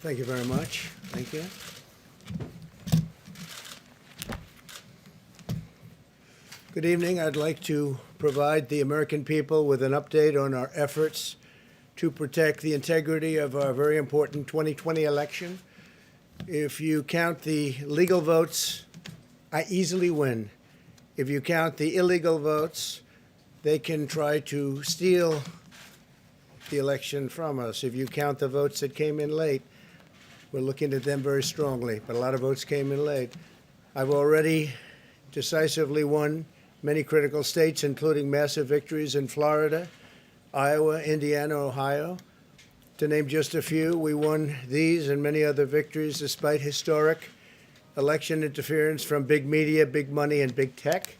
Thank you very much. Thank you. Good evening. I'd like to provide the American people with an update on our efforts to protect the integrity of our very important 2020 election. If you count the legal votes, I easily win. If you count the illegal votes, they can try to steal the election from us. If you count the votes that came in late, we're looking at them very strongly, but a lot of votes came in late. I've already decisively won many critical states, including massive victories in Florida, Iowa, Indiana, Ohio. To name just a few, we won these and many other victories despite historic election interference from big media, big money, and big tech.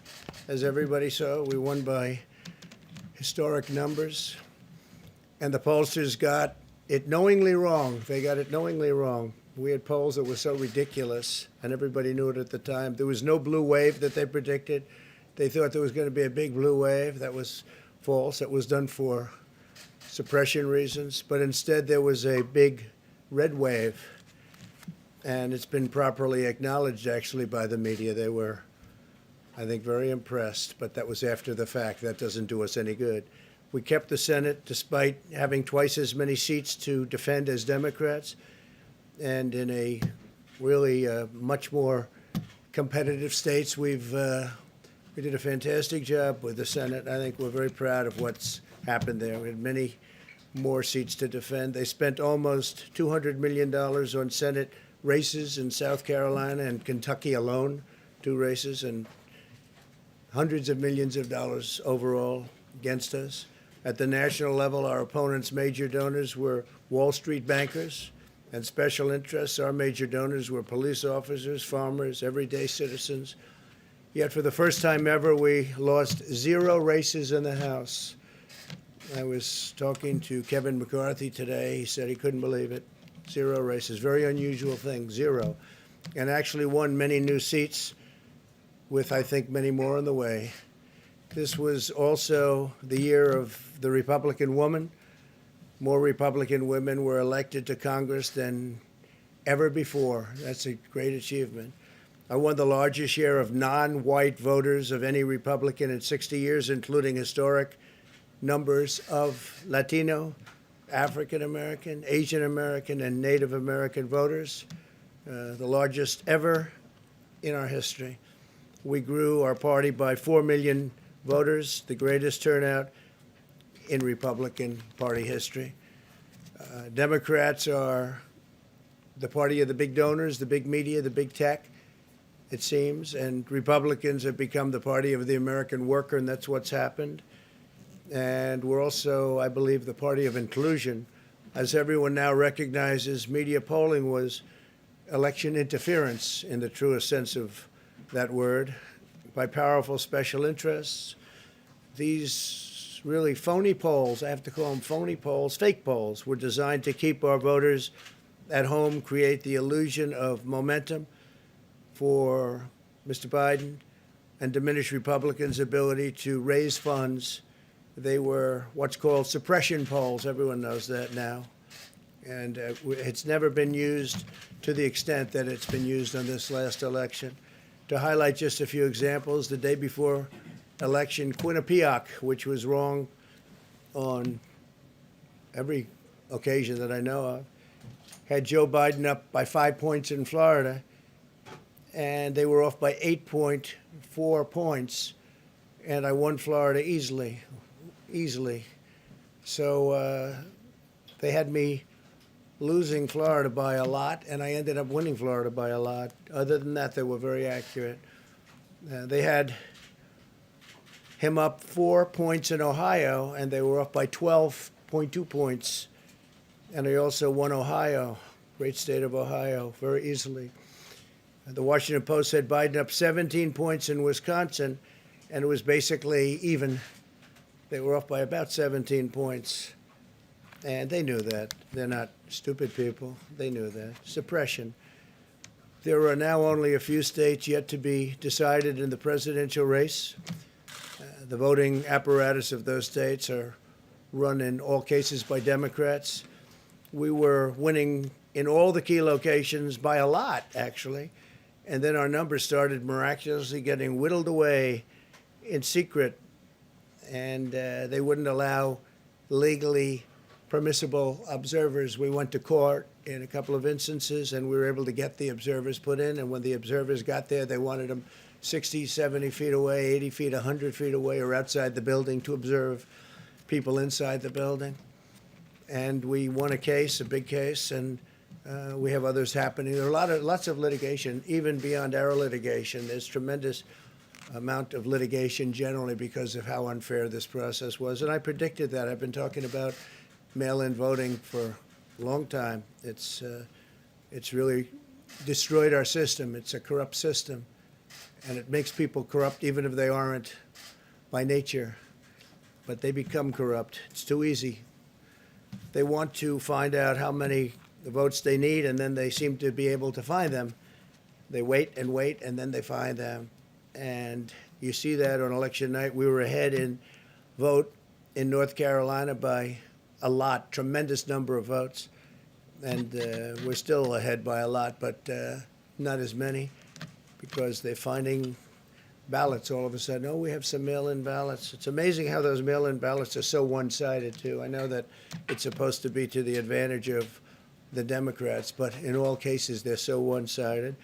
As everybody saw, we won by historic numbers. And the pollsters got it knowingly wrong. They got it knowingly wrong. We had polls that were so ridiculous, and everybody knew it at the time. There was no blue wave that they predicted. They thought there was going to be a big blue wave. That was false. It was done for suppression reasons. But instead, there was a big red wave. And it's been properly acknowledged, actually, by the media. They were, I think, very impressed. But that was after the fact. That doesn't do us any good. We kept the Senate despite having twice as many seats to defend as Democrats, and in a really much more competitive states, we did a fantastic job with the Senate. I think we're very proud of what's happened there. We had many more seats to defend. They spent almost $200 million on Senate races in South Carolina and Kentucky alone, 2 races, and hundreds of millions of dollars overall against us. At the national level, our opponents' major donors were Wall Street bankers and special interests. Our major donors were police officers, farmers, everyday citizens. Yet for the first time ever, we lost 0 races in the House. I was talking to Kevin McCarthy today. He said he couldn't believe it. 0 races. Very unusual thing, 0. And actually won many new seats with, I think, many more on the way. This was also the year of the Republican woman. More Republican women were elected to Congress than ever before. That's a great achievement. I won the largest share of non-white voters of any Republican in 60 years, including historic numbers of Latino, African American, Asian American, and Native American voters, the largest ever in our history. We grew our party by 4 million voters, the greatest turnout in Republican Party history. Democrats are the party of the big donors, the big media, the big tech, it seems, and Republicans have become the party of the American worker, and that's what's happened. And we're also, I believe, the party of inclusion. As everyone now recognizes, media polling was election interference in the truest sense of that word, by powerful special interests. These really phony polls, I have to call them phony polls, fake polls, were designed to keep our voters at home, create the illusion of momentum for Mr. Biden, and diminish Republicans' ability to raise funds. They were what's called suppression polls. Everyone knows that now. And it's never been used to the extent that it's been used on this last election. To highlight just a few examples, the day before election, Quinnipiac, which was wrong on every occasion that I know of, had Joe Biden up by 5 points in Florida, and they were off by 8.4 points, and I won Florida easily. So they had me losing Florida by a lot, and I ended up winning Florida by a lot. Other than that, they were very accurate. They had him up 4 points in Ohio, and they were up by 12.2 points. And I also won Ohio, great state of Ohio, very easily. The Washington Post said Biden up 17 points in Wisconsin, and it was basically even. They were off by about 17 points. And they knew that. They're not stupid people. They knew that. Suppression. There are now only a few states yet to be decided in the presidential race. The voting apparatus of those states are run in all cases by Democrats. we were winning in all the key locations by a lot, actually. And then our numbers started miraculously getting whittled away in secret, and they wouldn't allow legally permissible observers. We went to court in a couple of instances, and we were able to get the observers put in. And when the observers got there, they wanted them 60, 70 feet away, 80 feet, 100 feet away, or outside the building to observe people inside the building. And we won a case, a big case, and we have others happening. There are lots of litigation, even beyond our litigation. There's tremendous amount of litigation generally because of how unfair this process was. And I predicted that. I've been talking about mail-in voting for a long time. It's really destroyed our system. It's a corrupt system, and it makes people corrupt even if they aren't by nature. But they become corrupt. It's too easy. They want to find out how many votes they need, and then they seem to be able to find them. They wait, and then they find them. And you see that on election night. We were ahead in vote in North Carolina by a lot, tremendous number of votes. And we're still ahead by a lot, but not as many, because they're finding ballots all of a sudden. Oh, we have some mail-in ballots. It's amazing how those mail-in ballots are so one-sided, too. I know that it's supposed to be to the advantage of the Democrats, but in all cases, they're so one-sided.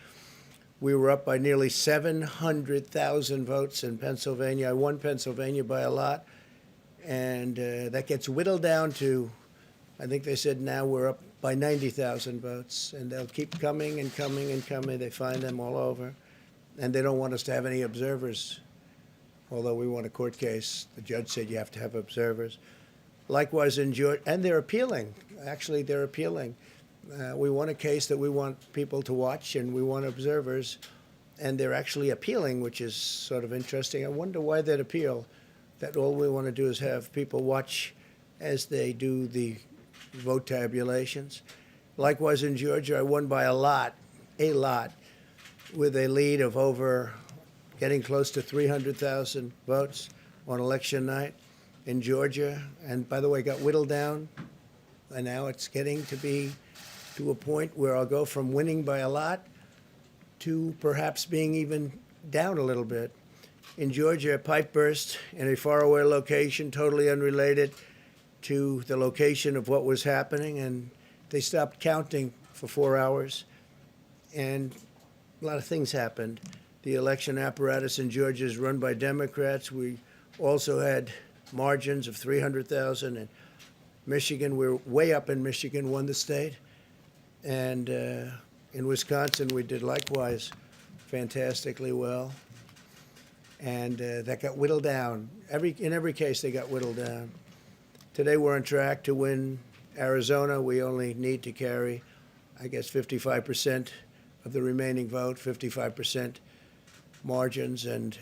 We were up by nearly 700,000 votes in Pennsylvania. I won Pennsylvania by a lot, and that gets whittled down to, I think they said now we're up by 90,000 votes, and they'll keep coming and coming and coming. They find them all over, and they don't want us to have any observers, although we won a court case. The judge said you have to have observers. Likewise in Georgia, and they're appealing. Actually, they're appealing. We won a case that we want people to watch, and we want observers, and they're actually appealing, which is sort of interesting. I wonder why they'd appeal, that all we want to do is have people watch as they do the vote tabulations. Likewise in Georgia, I won by a lot, with a lead of over getting close to 300,000 votes on election night in Georgia. And by the way, got whittled down, and now it's getting to be to a point where I'll go from winning by a lot to perhaps being even down a little bit. In Georgia, a pipe burst in a faraway location, totally unrelated to the location of what was happening, and they stopped counting for 4 hours, and a lot of things happened. The election apparatus in Georgia is run by Democrats. We also had margins of 300,000. In Michigan, we're way up in Michigan, won the state. And in Wisconsin, we did likewise fantastically well. And that got whittled down. In every case, they got whittled down. Today, we're on track to win Arizona. We only need to carry, I guess, 55% of the remaining vote, 55% margins. And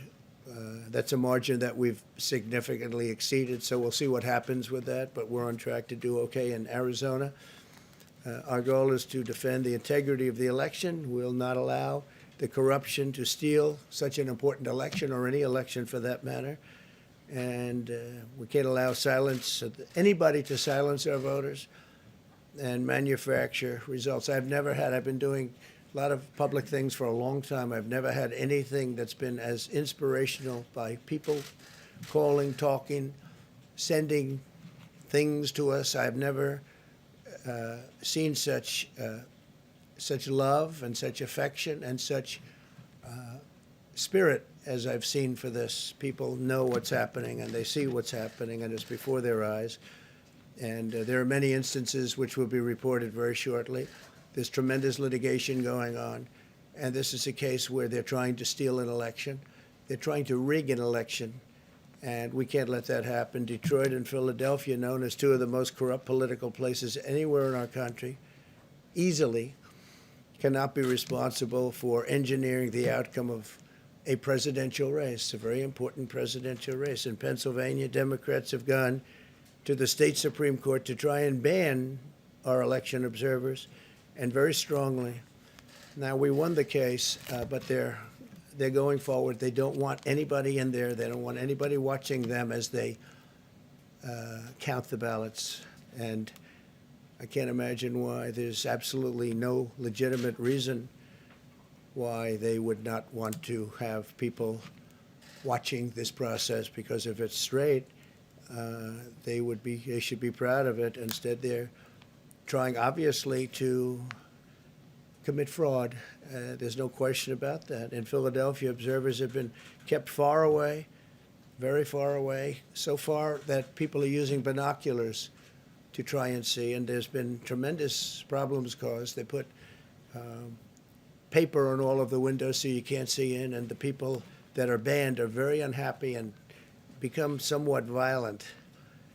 that's a margin that we've significantly exceeded. So we'll see what happens with that. But we're on track to do okay in Arizona. Our goal is to defend the integrity of the election. We'll not allow the corruption to steal such an important election, or any election for that matter. And we can't allow anybody to silence our voters and manufacture results. I've been doing a lot of public things for a long time. I've never had anything that's been as inspirational, by people calling, talking, sending things to us. I've never seen such love and such affection and such spirit as I've seen for this. People know what's happening, and they see what's happening, and it's before their eyes. And there are many instances which will be reported very shortly. There's tremendous litigation going on, and this is a case where they're trying to steal an election. They're trying to rig an election. And we can't let that happen. Detroit and Philadelphia, known as two of the most corrupt political places anywhere in our country, easily cannot be responsible for engineering the outcome of a presidential race, a very important presidential race. In Pennsylvania, Democrats have gone to the state Supreme Court to try and ban our election observers, and very strongly. Now, we won the case, but they're going forward. They don't want anybody in there. They don't want anybody watching them as they count the ballots. And I can't imagine why. There's absolutely no legitimate reason why they would not want to have people watching this process, because if it's straight, they should be proud of it. Instead, they're trying, obviously, to commit fraud. There's no question about that. In Philadelphia, observers have been kept far away, very far away, so far that people are using binoculars to try and see, and there's been tremendous problems caused. They put paper on all of the windows so you can't see in, and the people that are banned are very unhappy and become somewhat violent.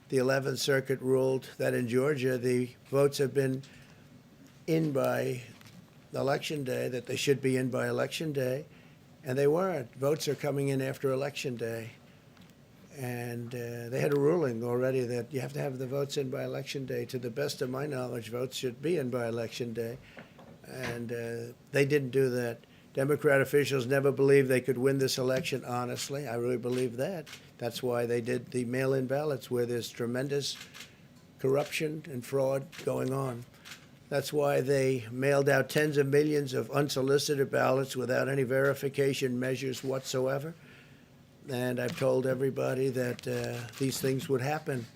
The 11th Circuit ruled that in Georgia, the votes have been in by Election Day, that they should be in by Election Day, and they weren't. Votes are coming in after Election Day. And they had a ruling already that you have to have the votes in by Election Day. To the best of my knowledge, votes should be in by Election Day. And they didn't do that. Democrat officials never believed they could win this election honestly. I really believe that. That's why they did the mail-in ballots, where there's tremendous corruption and fraud going on. That's why they mailed out tens of millions of unsolicited ballots without any verification measures whatsoever. And I've told everybody that these things would happen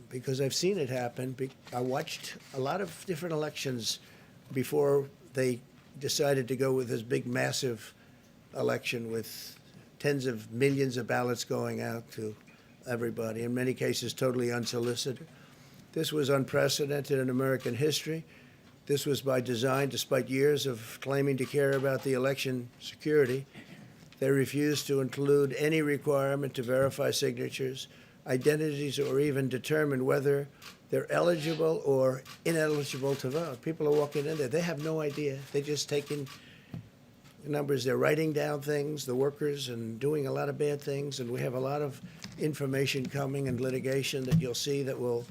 because I've seen it happen. I watched a lot of different elections before they decided to go with this big, massive election with tens of millions of ballots going out to everybody, in many cases totally unsolicited. This was unprecedented in American history. This was by design, despite years of claiming to care about the election security. They refused to include any requirement to verify signatures, identities, or even determine whether they're eligible or ineligible to vote. People are walking in there. They have no idea. They're just taking numbers. They're writing down things, the workers, and doing a lot of bad things. And we have a lot of information coming and litigation that you'll see that will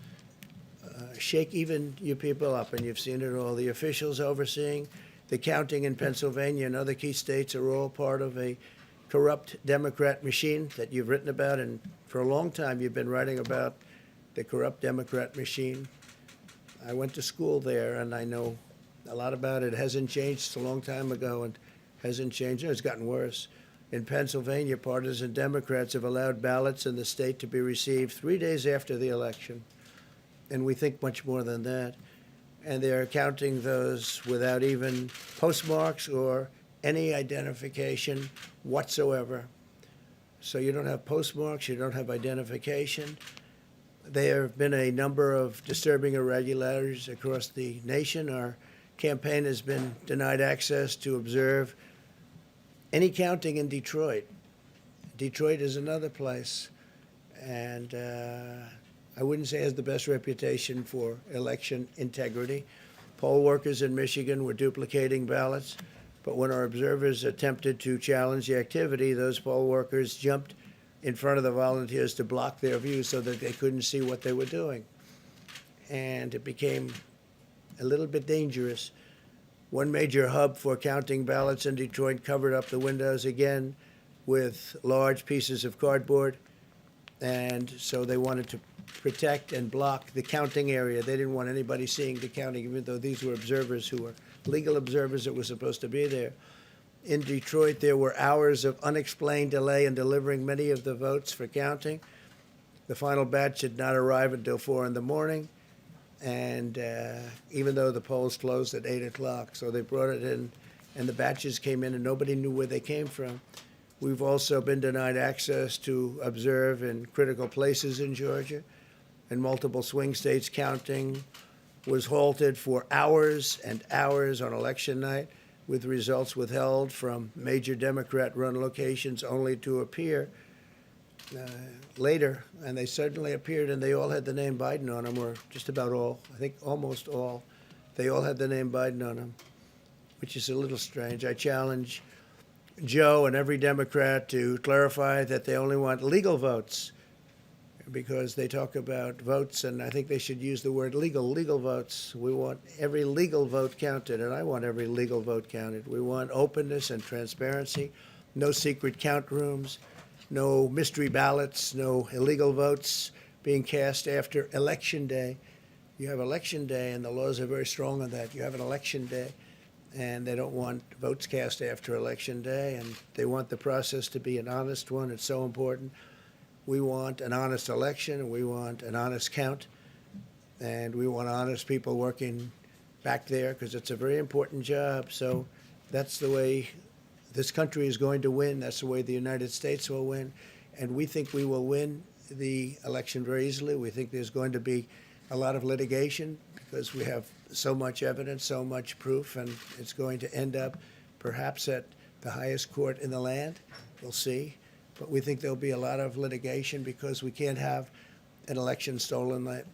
shake even you people up. And you've seen it all. The officials overseeing the counting in Pennsylvania and other key states are all part of a corrupt Democrat machine that you've written about, and for a long time you've been writing about the corrupt Democrat machine. I went to school there, and I know a lot about it. It hasn't changed. It's a long time ago, and hasn't changed. It's gotten worse. In Pennsylvania, partisan Democrats have allowed ballots in the state to be received 3 days after the election, and we think much more than that. And they're counting those without even postmarks or any identification whatsoever. So you don't have postmarks, you don't have identification. There have been a number of disturbing irregularities across the nation. Our campaign has been denied access to observe any counting in Detroit. Detroit is another place, and I wouldn't say it has the best reputation for election integrity. Poll workers in Michigan were duplicating ballots, but when our observers attempted to challenge the activity, those poll workers jumped in front of the volunteers to block their view so that they couldn't see what they were doing. And it became a little bit dangerous. One major hub for counting ballots in Detroit covered up the windows again with large pieces of cardboard, and so they wanted to protect and block the counting area. They didn't want anybody seeing the counting, even though these were observers who were legal observers that were supposed to be there. In Detroit, there were hours of unexplained delay in delivering many of the votes for counting. The final batch did not arrive until 4 in the morning, and even though the polls closed at 8 o'clock, so they brought it in, and the batches came in, and nobody knew where they came from. We've also been denied access to observe in critical places in Georgia. In multiple swing states, counting was halted for hours and hours on election night, with results withheld from major Democrat-run locations only to appear later. And they suddenly appeared, and they all had the name Biden on them, or just about all. I think almost all. They all had the name Biden on them, which is a little strange. I challenge Joe and every Democrat to clarify that they only want legal votes, because they talk about votes, and I think they should use the word legal votes. We want every legal vote counted, and I want every legal vote counted. We want openness and transparency, no secret count rooms, no mystery ballots, no illegal votes being cast after Election Day. you have election day, and the laws are very strong on that. You have an election day, and they don't want votes cast after election day, and they want the process to be an honest one. It's so important. We want an honest election, and we want an honest count, and we want honest people working back there because it's a very important job. So that's the way this country is going to win. That's the way the United States will win. And we think we will win the election very easily. We think there's going to be a lot of litigation because we have so much evidence, so much proof, and it's going to end up perhaps at the highest court in the land. We'll see. But we think there'll be a lot of litigation because we can't have an election stolen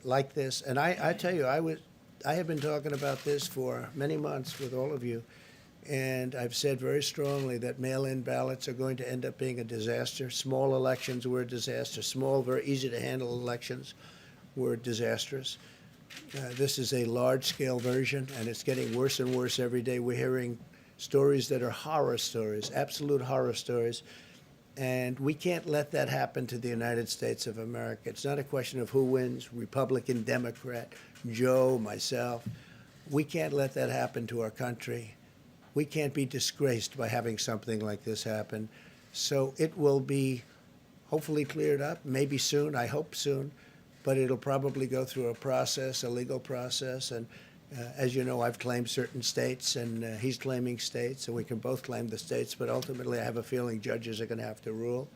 like this. And I tell you, I have been talking about this for many months with all of you, and I've said very strongly that mail-in ballots are going to end up being a disaster. Small elections were a disaster. Small, very easy to handle elections were disastrous. This is a large-scale version, and it's getting worse and worse every day. We're hearing stories that are horror stories, absolute horror stories. And we can't let that happen to the United States of America. It's not a question of who wins, Republican, Democrat, Joe, myself. We can't let that happen to our country. We can't be disgraced by having something like this happen. So it will be hopefully cleared up, maybe soon, I hope soon, but it'll probably go through a process, a legal process. And as you know, I've claimed certain states, and he's claiming states, and we can both claim the states, but ultimately I have a feeling judges are going to have to rule.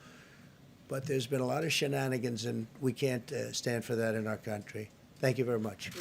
But there's been a lot of shenanigans, and we can't stand for that in our country. Thank you very much.